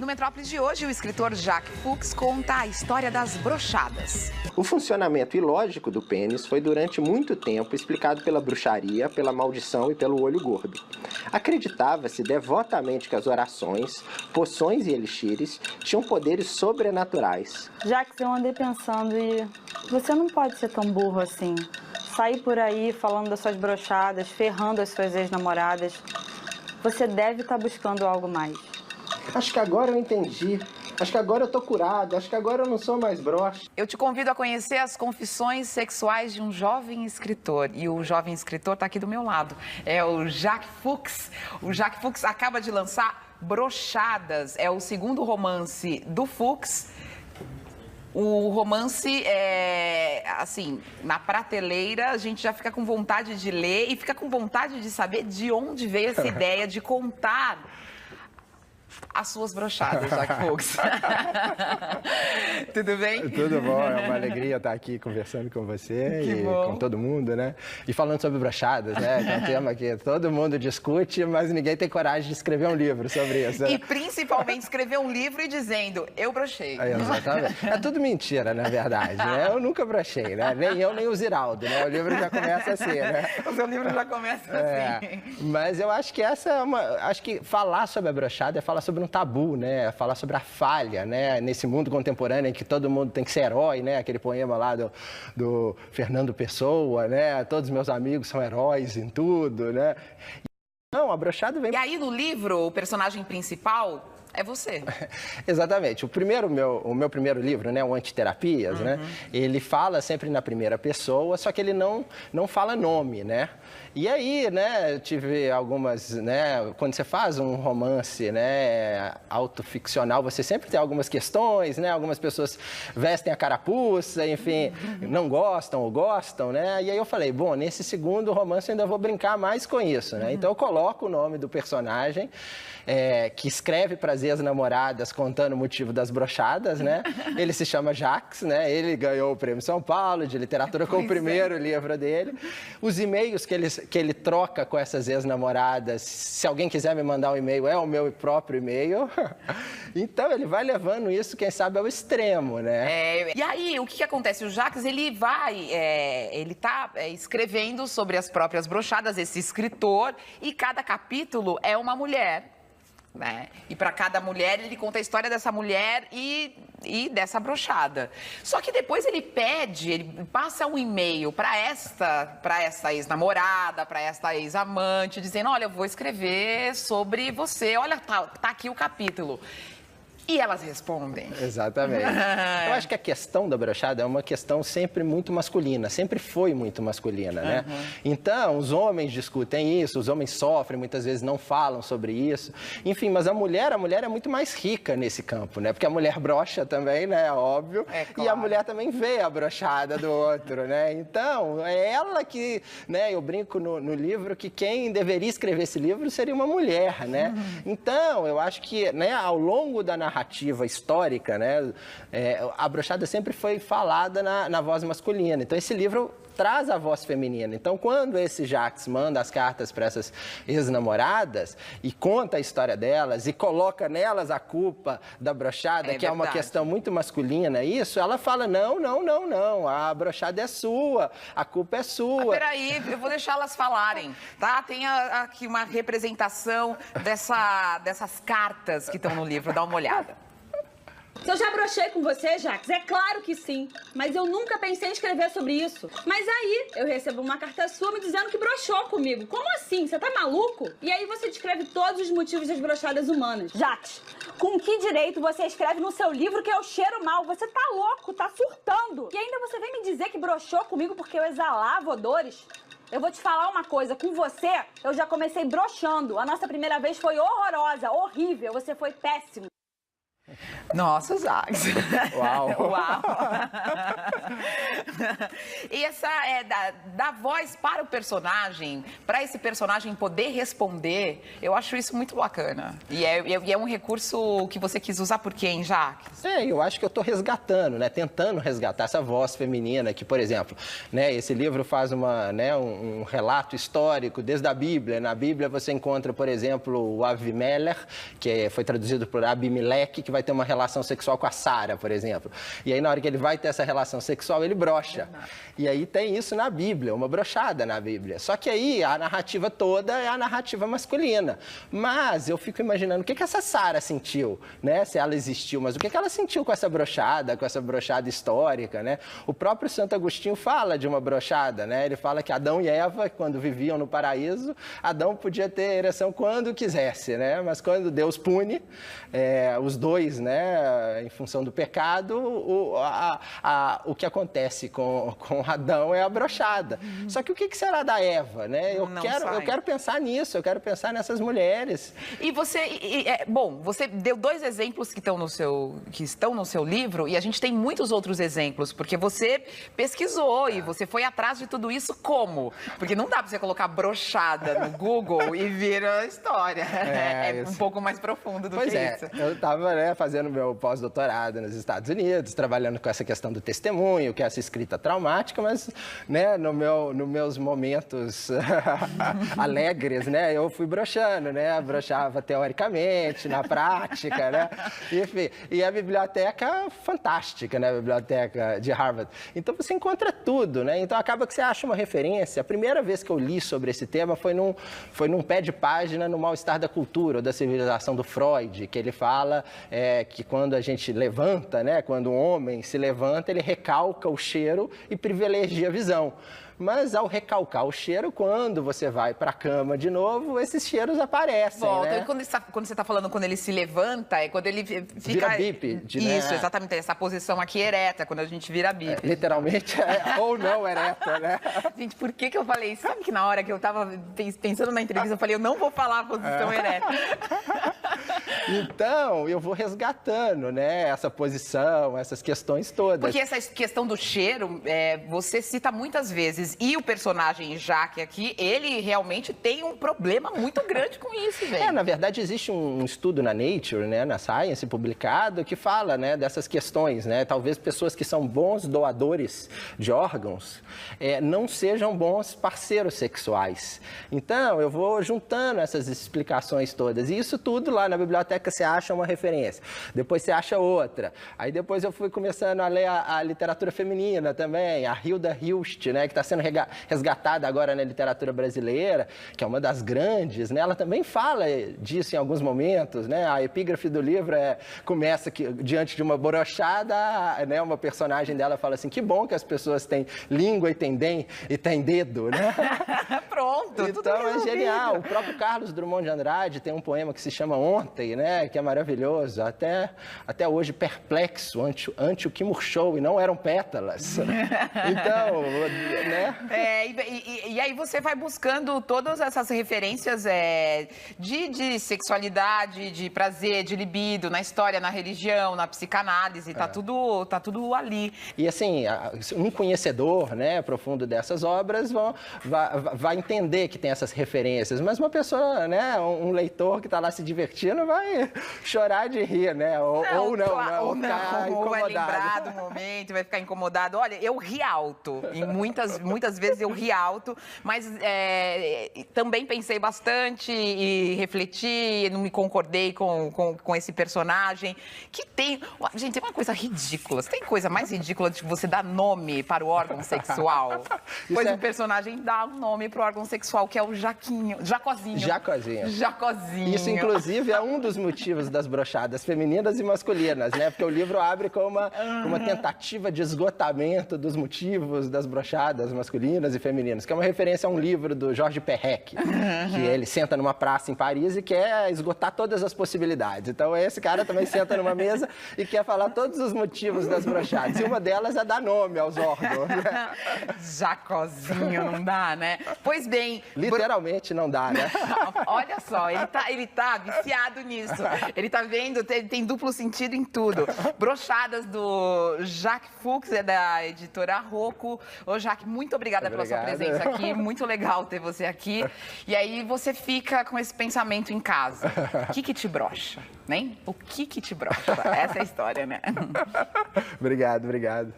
No Metrópolis de hoje, o escritor Jacques Fuchs conta a história das brochadas. O funcionamento ilógico do pênis foi durante muito tempo explicado pela bruxaria, pela maldição e pelo olho gordo. Acreditava-se devotamente que as orações, poções e elixires tinham poderes sobrenaturais. Jacques, eu andei pensando e você não pode ser tão burro assim. Sair por aí falando das suas brochadas, ferrando as suas ex-namoradas. Você deve estar buscando algo mais. Acho que agora eu entendi. Acho que agora eu tô curado. Acho que agora eu não sou mais broxa. Eu te convido a conhecer as confissões sexuais de um jovem escritor. E o jovem escritor está aqui do meu lado. É o Jacques Fuchs. O Jacques Fuchs acaba de lançar Brochadas. É o segundo romance do Fuchs. O romance é, assim, na prateleira, a gente já fica com vontade de ler e fica com vontade de saber de onde veio essa ideia de contar as suas brochadas, Jacques Fuchs. Tudo bem? Tudo bom, é uma alegria estar aqui conversando com você e com todo mundo, né? E falando sobre brochadas, né? Que é um tema que todo mundo discute, mas ninguém tem coragem de escrever um livro sobre isso. E principalmente escrever um livro e dizendo, eu brochei. É, exatamente. É tudo mentira, na verdade, né? Eu nunca brochei, né? Nem eu, nem o Ziraldo, né? O livro já começa assim, né? O seu livro já começa assim. Mas eu acho que essa é uma... Acho que falar sobre a brochada é falar sobre um tabu, né? Falar sobre a falha, né? Nesse mundo contemporâneo em que todo mundo tem que ser herói, né? Aquele poema lá do Fernando Pessoa, né? Todos meus amigos são heróis em tudo, né? Não, a brochada vem... E aí no livro, o personagem principal é você. Exatamente. O meu primeiro livro, né, o Antiterapias, né? Ele fala sempre na primeira pessoa, só que ele não fala nome, né? E aí, né, eu tive algumas, né, quando você faz um romance, né, autoficcional, você sempre tem algumas questões, né, algumas pessoas vestem a carapuça, enfim, não gostam ou gostam, né, e aí eu falei, bom, nesse segundo romance eu ainda vou brincar mais com isso, né, então eu coloco o nome do personagem, que escreve para as ex-namoradas contando o motivo das brochadas, né, ele se chama Jacques, né, ele ganhou o Prêmio São Paulo de literatura com o primeiro livro dele, os e-mails que ele troca com essas ex-namoradas, se alguém quiser me mandar um e-mail, é o meu próprio e-mail. Então, ele vai levando isso, quem sabe, ao extremo, né? E aí, o que acontece? O Jacques, ele tá escrevendo sobre as próprias brochadas, esse escritor, e cada capítulo é uma mulher. Né? E para cada mulher, ele conta a história dessa mulher e dessa brochada. Só que depois ele passa um e-mail para esta ex-namorada, para esta ex-amante, dizendo, olha, eu vou escrever sobre você, olha, tá aqui o capítulo. E elas respondem. Exatamente. Eu acho que a questão da brochada é uma questão sempre muito masculina, sempre foi muito masculina, né? Então, os homens discutem isso, os homens sofrem, muitas vezes não falam sobre isso. Enfim, mas a mulher é muito mais rica nesse campo, né? Porque a mulher brocha também, né? Óbvio. Claro. E a mulher também vê a brochada do outro, né? Então, é ela que, né? Eu brinco no livro que quem deveria escrever esse livro seria uma mulher, né? Então, eu acho que, né, ao longo da narrativa histórica, né, a brochada sempre foi falada na voz masculina. Então, esse livro traz a voz feminina. Então, quando esse Jacques manda as cartas para essas ex-namoradas e conta a história delas e coloca nelas a culpa da brochada, que é uma questão muito masculina, isso, ela fala, não, a brochada é sua, a culpa é sua. Peraí, eu vou deixar elas falarem, tá? Tem aqui uma representação dessas cartas que estão no livro, dá uma olhada. Se eu já brochei com você, Jacques? É claro que sim. Mas eu nunca pensei em escrever sobre isso. Mas aí, eu recebo uma carta sua me dizendo que brochou comigo. Como assim? Você tá maluco? E aí você descreve todos os motivos das brochadas humanas. Jacques, com que direito você escreve no seu livro que eu cheiro mal? Você tá louco, tá surtando. E ainda você vem me dizer que brochou comigo porque eu exalava odores? Eu vou te falar uma coisa, com você eu já comecei broxando. A nossa primeira vez foi horrorosa, horrível, você foi péssimo. Nossa, Jacques. Uau. Uau. E essa dar voz para o personagem, para esse personagem poder responder, eu acho isso muito bacana. E é um recurso que você quis usar por quê, hein, Jacques? Eu acho que eu estou resgatando, né? Tentando resgatar essa voz feminina que, por exemplo, né, esse livro faz um relato histórico desde a Bíblia. Na Bíblia você encontra, por exemplo, o Avimelech, que foi traduzido por Abimeleque, que vai ter uma relação sexual com a Sara, por exemplo. E aí, na hora que ele vai ter essa relação sexual, ele brocha. E aí tem isso na Bíblia, uma brochada na Bíblia. Só que aí a narrativa toda é a narrativa masculina. Mas eu fico imaginando o que essa Sara sentiu, né? Se ela existiu, mas o que ela sentiu com essa brochada histórica, né? O próprio Santo Agostinho fala de uma brochada, né? Ele fala que Adão e Eva, quando viviam no paraíso, Adão podia ter ereção quando quisesse, né? Mas quando Deus pune os dois, né? Em função do pecado, o que acontece com Adão é a brochada. Só que o que será da Eva, né? Eu quero pensar nisso, eu quero pensar nessas mulheres. E você deu 2 exemplos que estão no seu livro, e a gente tem muitos outros exemplos, porque você pesquisou e você foi atrás de tudo isso como? Porque não dá para você colocar brochada no Google e vir a história. É um pouco mais profundo do que isso. Eu estava fazendo meu pós-doutorado nos Estados Unidos, trabalhando com essa questão do testemunho, que é essa escrita traumática, mas né, nos meus momentos alegres, né, eu fui brochando, né, brochava teoricamente, na prática, né, enfim, e a biblioteca fantástica, né, a biblioteca de Harvard. Então você encontra tudo, né, então acaba que você acha uma referência. A primeira vez que eu li sobre esse tema foi num pé de página no Mal-Estar da Cultura, ou da Civilização do Freud, que ele fala que quando a gente levanta, né, quando um homem se levanta, ele recalca o cheiro e privilegia a visão. Mas ao recalcar o cheiro, quando você vai para a cama de novo, esses cheiros aparecem, volta. né? E quando você está falando quando ele se levanta, é quando ele fica... Vira bípede, né? Isso, exatamente. Essa posição aqui ereta, quando a gente vira bípede. Literalmente, ou não ereta, né? Gente, por que eu falei isso? Sabe que na hora que eu estava pensando na entrevista, eu falei, eu não vou falar a posição ereta. Então, eu vou resgatando, né, essa posição, essas questões todas. Porque essa questão do cheiro, você cita muitas vezes. E o personagem Jacques aqui, ele realmente tem um problema muito grande com isso, velho. Na verdade, existe um estudo na Nature, né, na Science, publicado, que fala, né, dessas questões, né? Talvez pessoas que são bons doadores de órgãos não sejam bons parceiros sexuais. Então, eu vou juntando essas explicações todas. E isso tudo lá na biblioteca você acha uma referência. Depois você acha outra. Aí depois eu fui começando a ler a literatura feminina também, a Hilda Hilst, né, que está sendo resgatada agora na literatura brasileira, que é uma das grandes, né? Ela também fala disso em alguns momentos, né? A epígrafe do livro começa diante de uma brochada, né? Uma personagem dela fala assim, que bom que as pessoas têm língua e têm dedo, né? Pronto, então é genial. O próprio Carlos Drummond de Andrade tem um poema que se chama Ontem, né? Que é maravilhoso, até hoje perplexo ante o que murchou e não eram pétalas. Então, né? E aí você vai buscando todas essas referências de sexualidade, de prazer, de libido, na história, na religião, na psicanálise, tá tudo ali. E assim, um conhecedor, né, profundo dessas obras vai entender que tem essas referências, mas uma pessoa, né, um leitor que está lá se divertindo vai chorar de rir, né? Ou vai lembrar do momento, vai ficar incomodado. Olha, eu ri alto, e muitas vezes eu ri alto, mas também pensei bastante e refleti, não me concordei com esse personagem, que tem... Gente, tem uma coisa ridícula. Tem coisa mais ridícula de você dar nome para o órgão sexual? Pois o personagem dá um nome para o órgão sexual, que é o Jacozinho. Isso, inclusive, é um dos motivos das brochadas femininas e masculinas, né? Porque o livro abre com uma tentativa de esgotamento dos motivos das brochadas masculinas e femininas, que é uma referência a um livro do Georges Perec, que ele senta numa praça em Paris e quer esgotar todas as possibilidades. Então, esse cara também senta numa mesa e quer falar todos os motivos das brochadas. E uma delas é dar nome aos órgãos. Né? Jacozinho, não dá, né? Pois bem... Literalmente não dá, né? Olha só, ele tá viciado nisso. nisso. Ele tá vendo, tem duplo sentido em tudo. Brochadas do Jacques Fuchs, é da editora Rocco. Ô, Jacques, muito obrigada pela sua presença aqui. Muito legal ter você aqui. E aí você fica com esse pensamento em casa. O que te brocha? Nem? O que te brocha? Essa é a história, né? Obrigado.